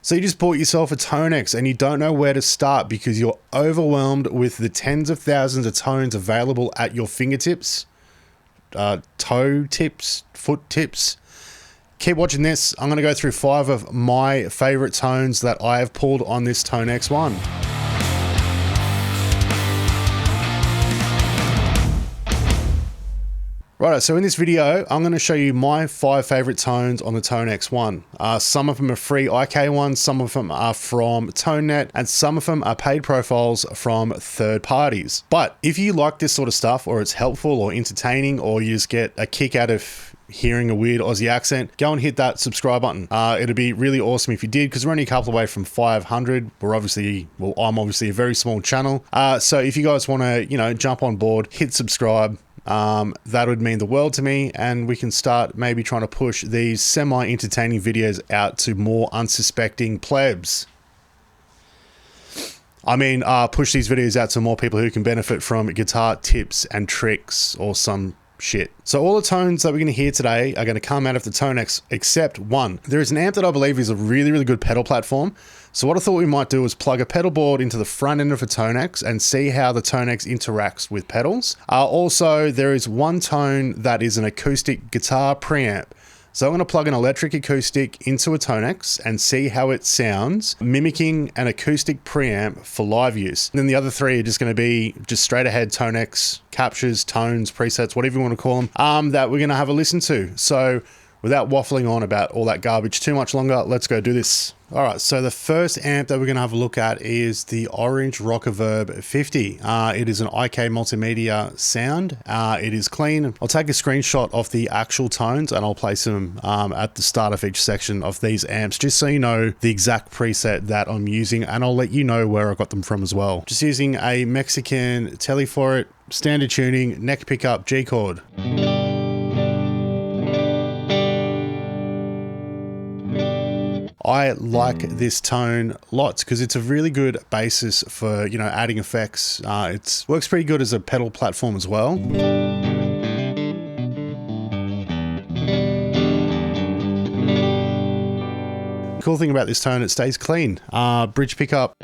So you just bought yourself a TONEX and you don't know where to start because you're overwhelmed with the tens of thousands of tones available at your fingertips, toe tips, foot tips. Keep watching this. I'm going to go through 5 of my favorite tones that I have pulled on this TONEX one. Right, so in this video, I'm going to show you my 5 favorite tones on the TONEX one. Some of them are free IK ones, some of them are from ToneNet, and some of them are paid profiles from third parties. But if you like this sort of stuff, or it's helpful or entertaining, or you just get a kick out of hearing a weird Aussie accent, go and hit that subscribe button. It'd be really awesome if you did, because we're only a couple away from 500. I'm obviously a very small channel. So if you guys want to, jump on board, hit subscribe. That would mean the world to me, and we can start maybe trying to push these semi-entertaining videos out to more unsuspecting plebs. Push these videos out to more people who can benefit from guitar tips and tricks or some shit. So all the tones that we're going to hear today are going to come out of the TONEX except one. There is an amp that I believe is a really, really good pedal platform. So what I thought we might do is plug a pedal board into the front end of a TONEX and see how the TONEX interacts with pedals. Also, there is one tone that is an acoustic guitar preamp. So I'm going to plug an electric acoustic into a TONEX and see how it sounds, mimicking an acoustic preamp for live use. And then the other 3 are just going to be just straight ahead TONEX captures, tones, presets, whatever you want to call them, that we're going to have a listen to. So without waffling on about all that garbage too much longer, let's go do this. All right, so the first amp that we're going to have a look at is the orange Rockerverb 50. It is an IK multimedia sound. It is clean. I'll take a screenshot of the actual tones and I'll place them at the start of each section of these amps, just so you know the exact preset that I'm using, and I'll let you know where I got them from as well. Just using a Mexican Tele for it, standard tuning, neck pickup, G chord. I like this tone lots because it's a really good basis for, adding effects. It works pretty good as a pedal platform as well. Cool thing about this tone, it stays clean. Bridge pickup.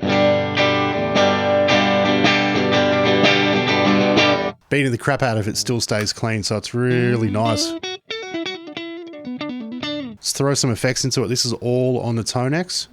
Beating the crap out of it still stays clean, so it's really nice. Let's throw some effects into it. This is all on the TONEX.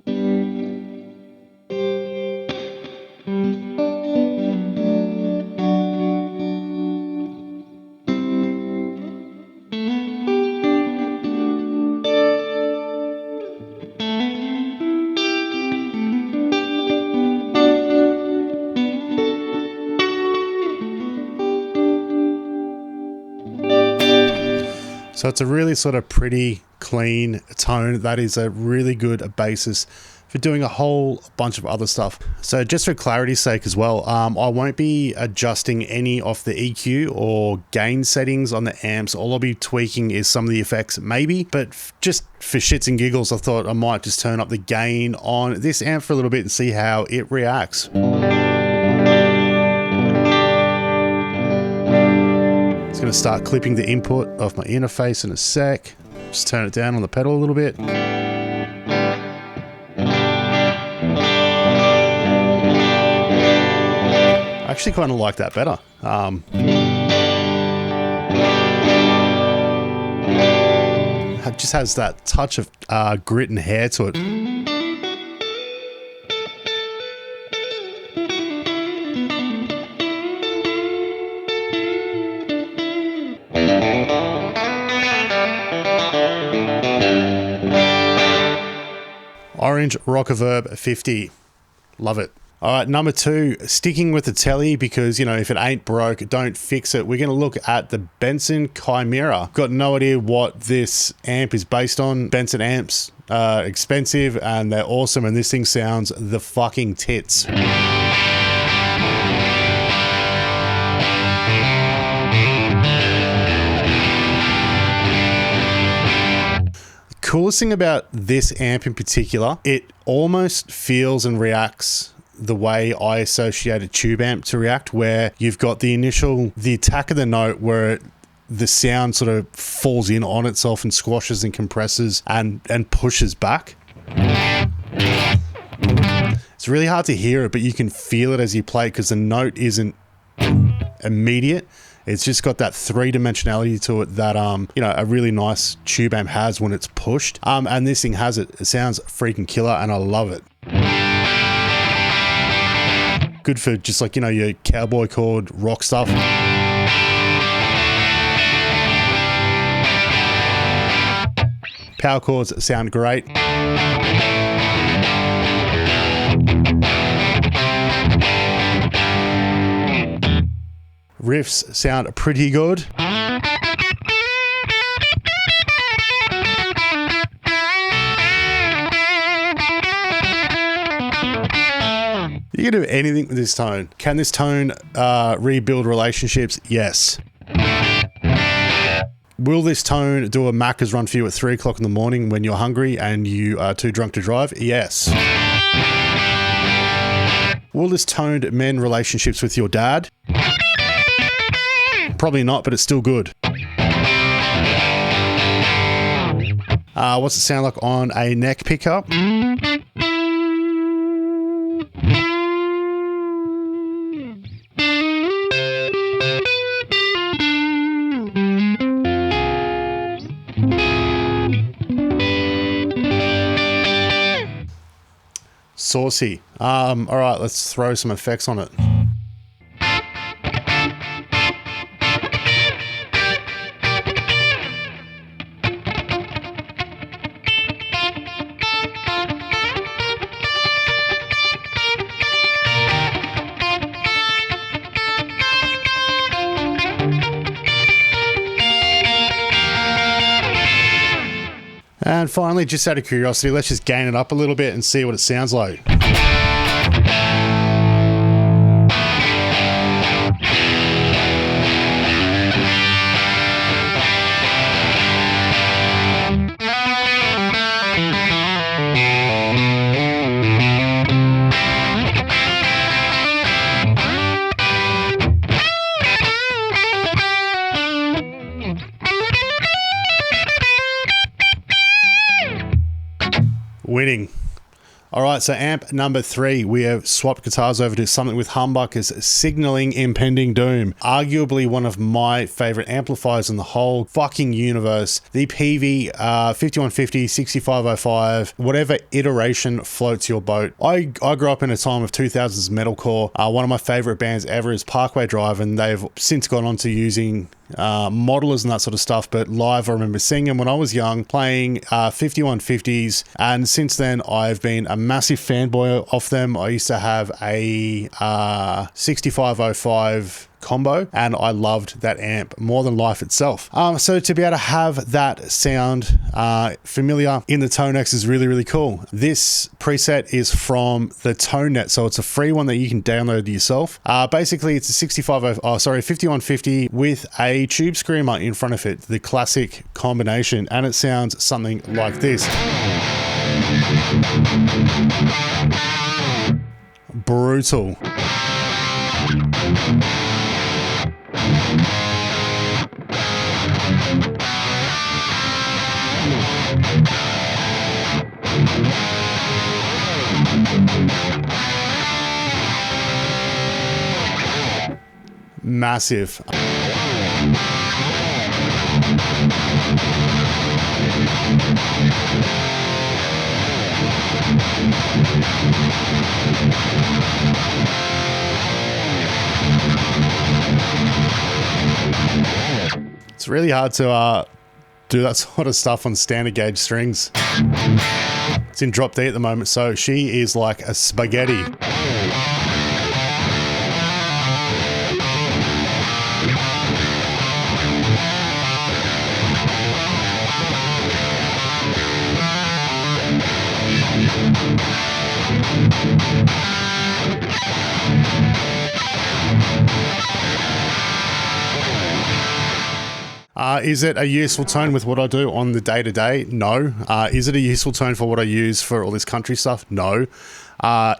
So it's a really sort of pretty clean tone that is a really good basis for doing a whole bunch of other stuff. So just for clarity's sake as well, I won't be adjusting any of the EQ or gain settings on the amps. All I'll be tweaking is some of the effects maybe, but just for shits and giggles, I thought I might just turn up the gain on this amp for a little bit and see how it reacts. It's going to start clipping the input of my interface in a sec. Just turn it down on the pedal a little bit. I actually kind of like that better. It just has that touch of grit and hair to it. Orange Rockerverb 50. Love it. All right, number 2, sticking with the Tele because, if it ain't broke, don't fix it. We're going to look at the Benson Chimera. Got no idea what this amp is based on. Benson amps are expensive and they're awesome, and this thing sounds the fucking tits. Coolest thing about this amp in particular, it almost feels and reacts the way I associate a tube amp to react, where you've got the attack of the note where the sound sort of falls in on itself and squashes and compresses and pushes back. It's really hard to hear it, but you can feel it as you play because the note isn't immediate. It's just got that three-dimensionality to it that, you know, a really nice tube amp has when it's pushed. And this thing has it. It sounds freaking killer, and I love it. Good for just like, you know, your cowboy chord rock stuff. Power chords sound great. Riffs sound pretty good. You can do anything with this tone. Can this tone rebuild relationships? Yes. Will this tone do a Macca's run for you at 3 o'clock in the morning when you're hungry and you are too drunk to drive? Yes. Will this tone mend relationships with your dad? Probably not, but it's still good. What's it sound like on a neck pickup? Saucy. All right, let's throw some effects on it. And finally, just out of curiosity, let's just gain it up a little bit and see what it sounds like. Winning. All right, so amp number 3, we have swapped guitars over to something with humbuckers, signaling impending doom. Arguably one of my favorite amplifiers in the whole fucking universe. The Peavey 5150, 6505, whatever iteration floats your boat. I grew up in a time of 2000s metalcore. One of my favorite bands ever is Parkway Drive, and they've since gone on to using modelers and that sort of stuff, but live I remember seeing them when I was young, playing 5150s, and since then I've been a massive fanboy of them. I used to have a 6505 combo, and I loved that amp more than life itself. So to be able to have that sound familiar in the TONEX is really, really cool. This preset is from the ToneNet, so it's a free one that you can download yourself. Basically, it's a 5150 with a tube screamer in front of it, the classic combination, and it sounds something like this. Brutal. Massive. It's really hard to do that sort of stuff on standard gauge strings. It's in drop D at the moment, so she is like a spaghetti. Is it a useful tone with what I do on the day-to-day? No. Is it a useful tone for what I use for all this country stuff? No.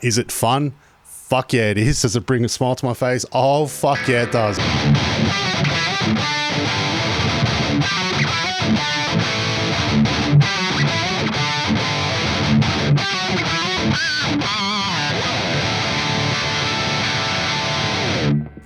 Is it fun? Fuck yeah, it is. Does it bring a smile to my face? Oh, fuck yeah, it does.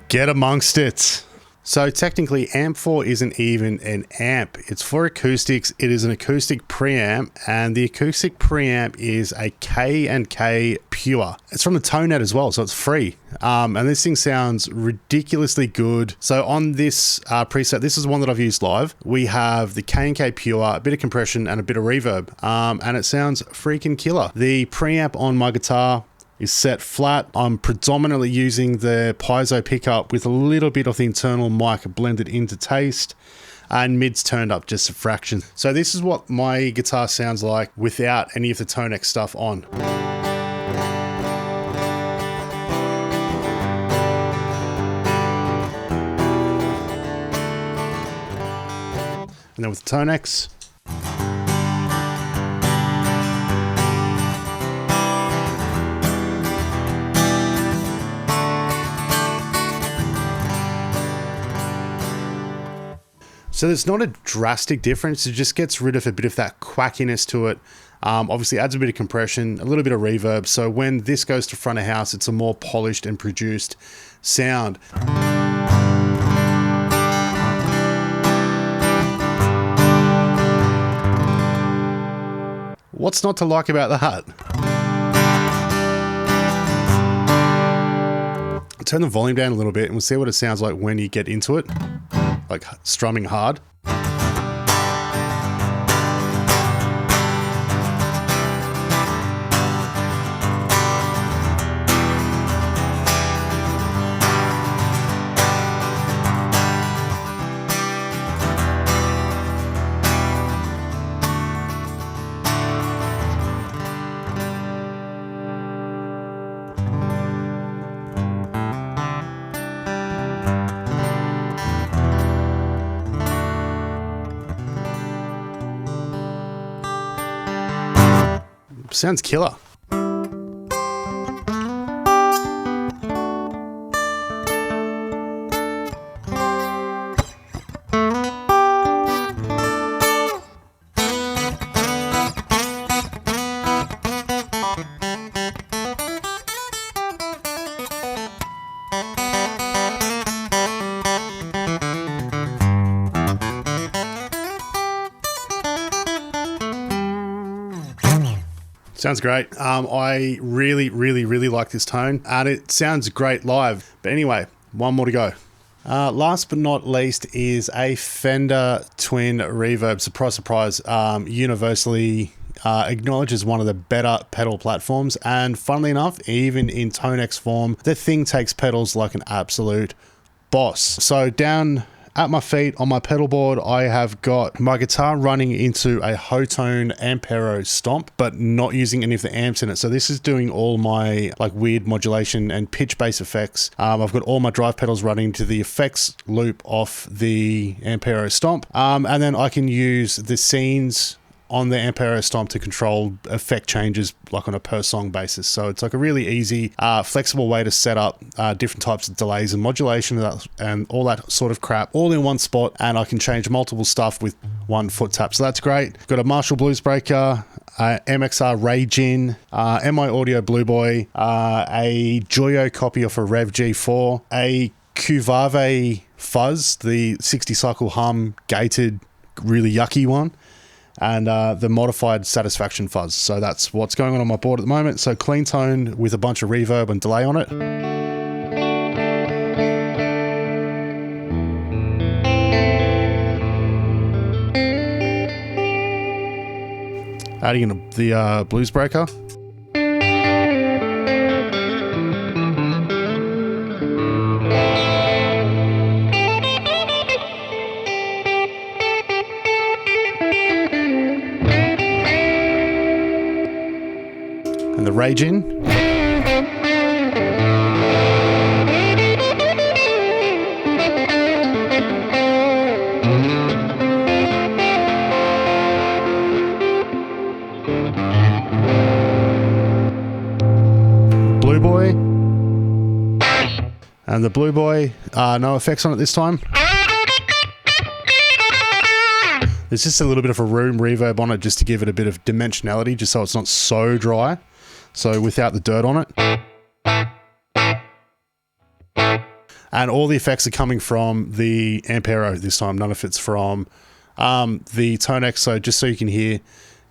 Get amongst it. So technically amp 4 isn't even an amp. It's for acoustics. It is an acoustic preamp, and the acoustic preamp is a K&K Pure. It's from the TONET as well, so it's free. And this thing sounds ridiculously good. So on this preset, this is one that I've used live. We have the K&K Pure, a bit of compression and a bit of reverb, and it sounds freaking killer. The preamp on my guitar is set flat. I'm predominantly using the piezo pickup with a little bit of the internal mic blended into taste, and mid's turned up just a fraction. So this is what my guitar sounds like without any of the TONEX stuff on. And then with the TONEX. So there's not a drastic difference. It just gets rid of a bit of that quackiness to it. Obviously adds a bit of compression, a little bit of reverb. So when this goes to front of house, it's a more polished and produced sound. What's not to like about that? Turn the volume down a little bit and we'll see what it sounds like when you get into it. Like strumming hard. Sounds killer. Sounds great. I really like this tone, and it sounds great live. But anyway, one more to go. Last but not least is a Fender Twin Reverb. Surprise, universally acknowledged as one of the better pedal platforms. And funnily enough, even in TONEX form, the thing takes pedals like an absolute boss. So down at my feet on my pedal board, I have got my guitar running into a Hotone Ampero stomp, but not using any of the amps in it. So this is doing all my like weird modulation and pitch bass effects. I've got all my drive pedals running to the effects loop off the Ampero stomp. And then I can use the scenes on the Ampero stomp to control effect changes like on a per song basis. So it's like a really easy, flexible way to set up different types of delays and modulation and all that sort of crap all in one spot. And I can change multiple stuff with one foot tap. So that's great. Got a Marshall Blues Breaker, MXR Ragin, MI Audio Blue Boy, a Joyo copy of a Rev G4, a Cuvave Fuzz, the 60 cycle hum gated, really yucky one, and the modified Satisfaction Fuzz. So that's what's going on my board at the moment. So clean tone with a bunch of reverb and delay on it. Adding in the Blues Breaker. And the Ragin. Blue Boy. And the Blue Boy, no effects on it this time. There's just a little bit of a room reverb on it just to give it a bit of dimensionality, just so it's not so dry. So without the dirt on it. And all the effects are coming from the Ampero this time. None of it's from the TONEX. So just so you can hear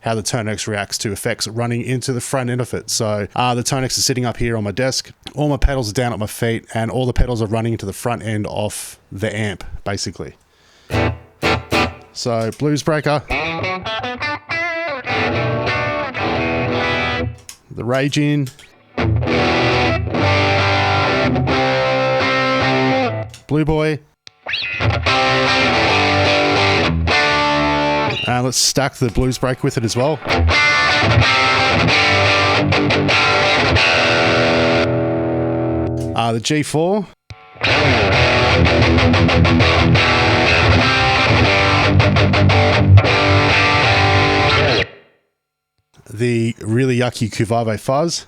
how the TONEX reacts to effects running into the front end of it. So the TONEX is sitting up here on my desk. All my pedals are down at my feet, and all the pedals are running into the front end of the amp, basically. So blues breaker. The Rage In. Blue Boy. Let's stack the blues break with it as well. The G4. The really yucky Cuvave fuzz.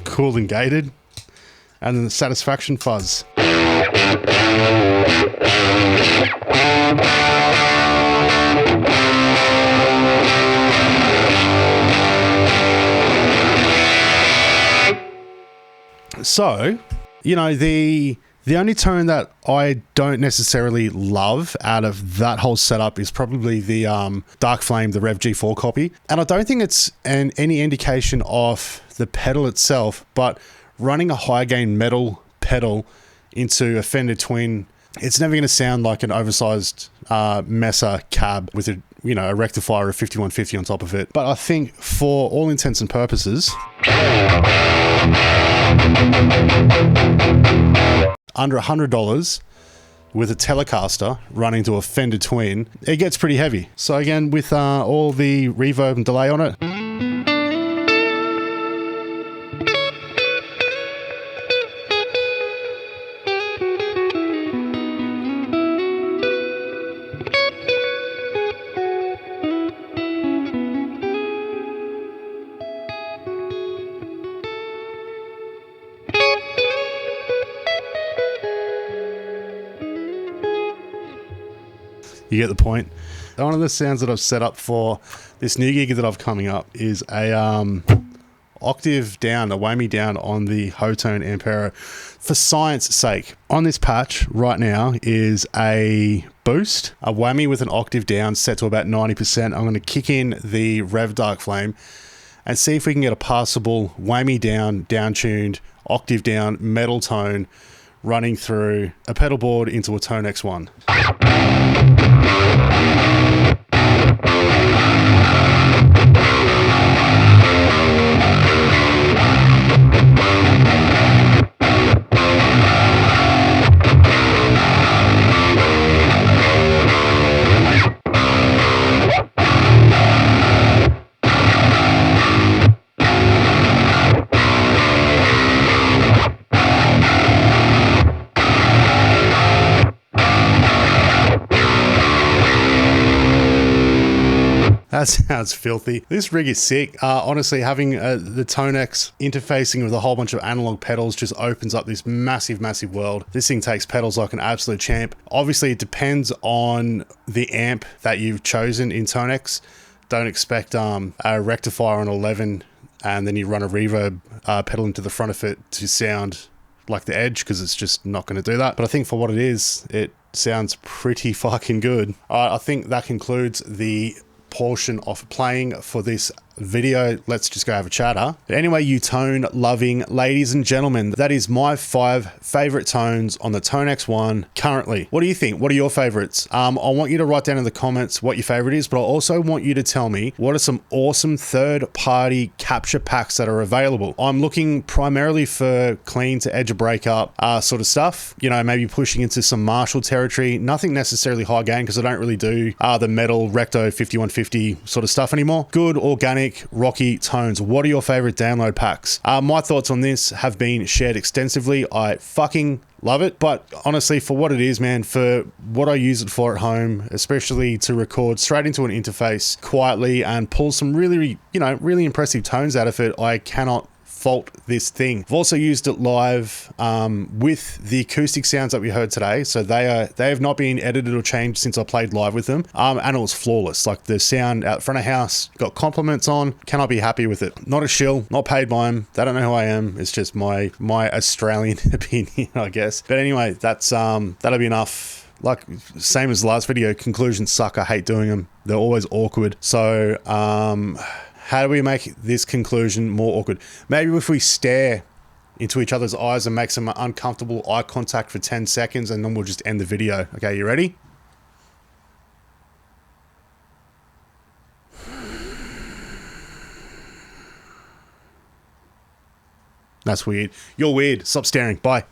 Cool and gated. And then the Satisfaction fuzz. So, you know, the only tone that I don't necessarily love out of that whole setup is probably the Dark Flame, the Rev G4 copy. And I don't think it's any indication of the pedal itself, but running a high gain metal pedal into a Fender Twin, it's never going to sound like an oversized Mesa cab with a rectifier of 5150 on top of it. But I think for all intents and purposes, under $100 with a Telecaster running to a Fender Twin, it gets pretty heavy. So again, with all the reverb and delay on it, you get the point. One of the sounds that I've set up for this new gig that I've coming up is a octave down, a whammy down on the Hotone Ampero. For science sake, on this patch right now is a boost, a whammy with an octave down set to about 90%. I'm going to kick in the Rev Dark Flame and see if we can get a passable whammy down, down-tuned, octave down, metal tone running through a pedal board into a TONEX one. That sounds filthy. This rig is sick. Honestly, having the TONEX interfacing with a whole bunch of analog pedals just opens up this massive, massive world. This thing takes pedals like an absolute champ. Obviously, it depends on the amp that you've chosen in TONEX. Don't expect a rectifier on 11 and then you run a reverb pedal into the front of it to sound like the Edge, because it's just not going to do that. But I think for what it is, it sounds pretty fucking good. I think that concludes the portion of playing for this video. Let's just go have a chatter. But anyway, you tone loving ladies and gentlemen, that is my 5 favorite tones on the TONEX one currently. What do you think? What are your favorites? I want you to write down in the comments what your favorite is, but I also want you to tell me what are some awesome third-party capture packs that are available. I'm looking primarily for clean to edge of breakup sort of stuff, you know, maybe pushing into some Marshall territory, nothing necessarily high gain because I don't really do the metal recto 5150 sort of stuff anymore. Good organic Sonic Rocky tones. What are your favorite download packs? My thoughts on this have been shared extensively. I fucking love it, but honestly, for what it is, man, for what I use it for at home, especially to record straight into an interface quietly and pull some really, you know, really impressive tones out of it, I cannot fault this thing. I've also used it live with the acoustic sounds that we heard today, so they have not been edited or changed since I played live with them, and it was flawless. Like the sound out front of house, got compliments on, cannot be happy with it. Not a shill, not paid by them, they don't know who I am, it's just my Australian opinion, I guess. But anyway, that's that'll be enough. Like, same as the last video, conclusions suck. I hate doing them, they're always awkward. So how do we make this conclusion more awkward? Maybe if we stare into each other's eyes and make some uncomfortable eye contact for 10 seconds, and then we'll just end the video. Okay, you ready? That's weird. You're weird. Stop staring. Bye.